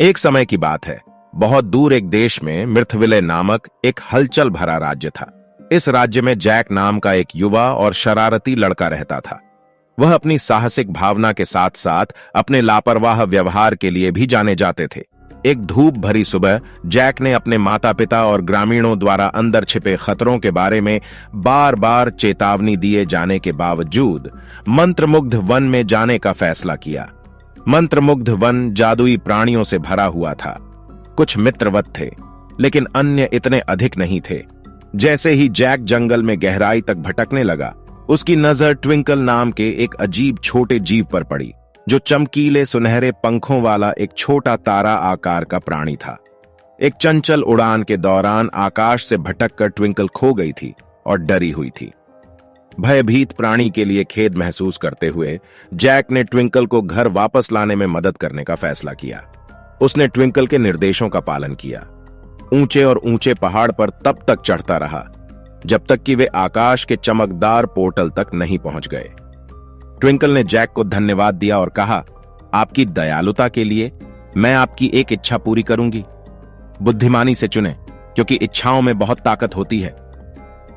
एक समय की बात है। बहुत दूर एक देश में मिर्थविले नामक एक हलचल भरा राज्य था। इस राज्य में जैक नाम का एक युवा और शरारती लड़का रहता था। वह अपनी साहसिक भावना के साथ साथ अपने लापरवाह व्यवहार के लिए भी जाने जाते थे। एक धूप भरी सुबह जैक ने अपने माता पिता और ग्रामीणों द्वारा अंदर छिपे खतरों के बारे में बार बार चेतावनी दिए जाने के बावजूद मंत्रमुग्ध वन में जाने का फैसला किया। मंत्रमुग्ध वन जादुई प्राणियों से भरा हुआ था। कुछ मित्रवत थे, लेकिन अन्य इतने अधिक नहीं थे। जैसे ही जैक जंगल में गहराई तक भटकने लगा, उसकी नजर ट्विंकल नाम के एक अजीब छोटे जीव पर पड़ी, जो चमकीले सुनहरे पंखों वाला एक छोटा तारा आकार का प्राणी था। एक चंचल उड़ान के दौरान आकाश से भटककर ट्विंकल खो गई थी और डरी हुई थी। भयभीत प्राणी के लिए खेद महसूस करते हुए जैक ने ट्विंकल को घर वापस लाने में मदद करने का फैसला किया। उसने ट्विंकल के निर्देशों का पालन किया। ऊंचे और ऊंचे पहाड़ पर तब तक चढ़ता रहा जब तक कि वे आकाश के चमकदार पोर्टल तक नहीं पहुंच गए। ट्विंकल ने जैक को धन्यवाद दिया और कहा, आपकी दयालुता के लिए मैं आपकी एक इच्छा पूरी करूंगी। बुद्धिमानी से चुने, क्योंकि इच्छाओं में बहुत ताकत होती है।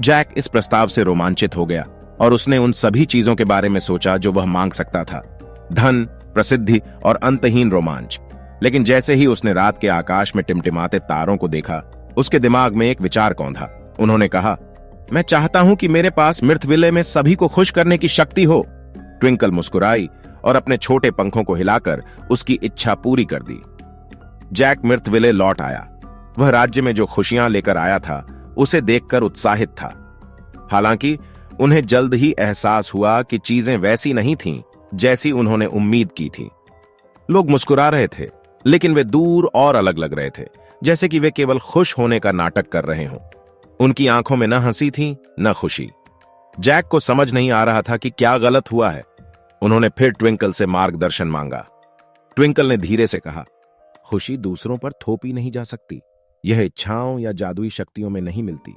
जैक इस प्रस्ताव से रोमांचित हो गया और उसने उन सभी चीजों के बारे में सोचा जो वह मांग सकता था, धन, प्रसिद्धि और अंतहीन रोमांच। लेकिन जैसे ही उसने रात के आकाश में टिमटिमाते तारों को देखा, उसके दिमाग में एक विचार कौंधा। उन्होंने कहा, मैं चाहता हूं कि मेरे पास मिर्थविले में सभी को खुश करने की शक्ति हो। ट्विंकल मुस्कुराई और अपने छोटे पंखों को हिलाकर उसकी इच्छा पूरी कर दी। जैक मिर्थविले लौट आया। वह राज्य में जो खुशियां लेकर आया था उसे देखकर उत्साहित था। हालांकि उन्हें जल्द ही एहसास हुआ कि चीजें वैसी नहीं थीं जैसी उन्होंने उम्मीद की थी। लोग मुस्कुरा रहे थे, लेकिन वे दूर और अलग लग रहे थे, जैसे कि वे केवल खुश होने का नाटक कर रहे हों। उनकी आंखों में न हंसी थी न खुशी। जैक को समझ नहीं आ रहा था कि क्या गलत हुआ है। उन्होंने फिर ट्विंकल से मार्गदर्शन मांगा। ट्विंकल ने धीरे से कहा, खुशी दूसरों पर थोपी नहीं जा सकती। यह इच्छाओं या जादुई शक्तियों में नहीं मिलती।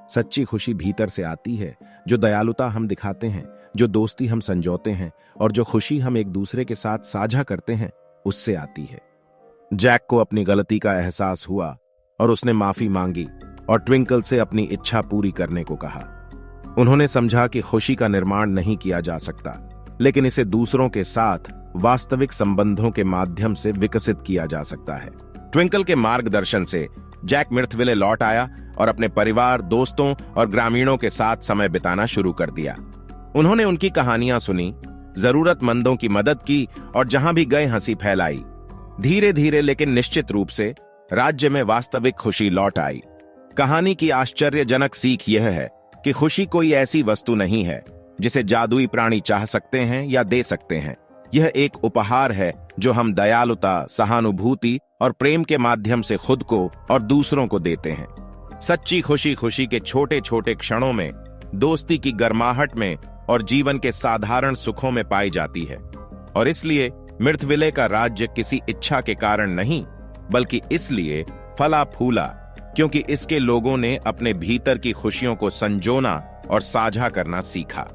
सच्ची खुशी भीतर से आती है। जो दयालुता हम दिखाते हैं, जो दोस्ती हम संजोते हैं और जो खुशी हम एक दूसरे के साथ साझा करते हैं, उससे आती है। जैक को अपनी गलती का एहसास हुआ और उसने माफी मांगी और ट्विंकल से अपनी इच्छा पूरी करने को कहा। उन्होंने समझा कि खुशी का निर्माण नहीं किया जा सकता, लेकिन इसे दूसरों के साथ वास्तविक संबंधों के माध्यम से विकसित किया जा सकता है। ट्विंकल के मार्गदर्शन से जैक मिर्थविले लौट आया और अपने परिवार, दोस्तों और ग्रामीणों के साथ समय बिताना शुरू कर दिया। उन्होंने उनकी कहानियां सुनी, जरूरतमंदों की मदद की और जहां भी गए हंसी फैलाई। धीरे धीरे लेकिन निश्चित रूप से राज्य में वास्तविक खुशी लौट आई। कहानी की आश्चर्यजनक सीख यह है कि खुशी कोई ऐसी वस्तु नहीं है जिसे जादुई प्राणी चाह सकते हैं या दे सकते हैं। यह एक उपहार है जो हम दयालुता, सहानुभूति और प्रेम के माध्यम से खुद को और दूसरों को देते हैं। सच्ची खुशी खुशी के छोटे छोटे क्षणों में, दोस्ती की गर्माहट में और जीवन के साधारण सुखों में पाई जाती है। और इसलिए मिर्थविले का राज्य किसी इच्छा के कारण नहीं, बल्कि इसलिए फला फूला क्योंकि इसके लोगों ने अपने भीतर की खुशियों को संजोना और साझा करना सीखा।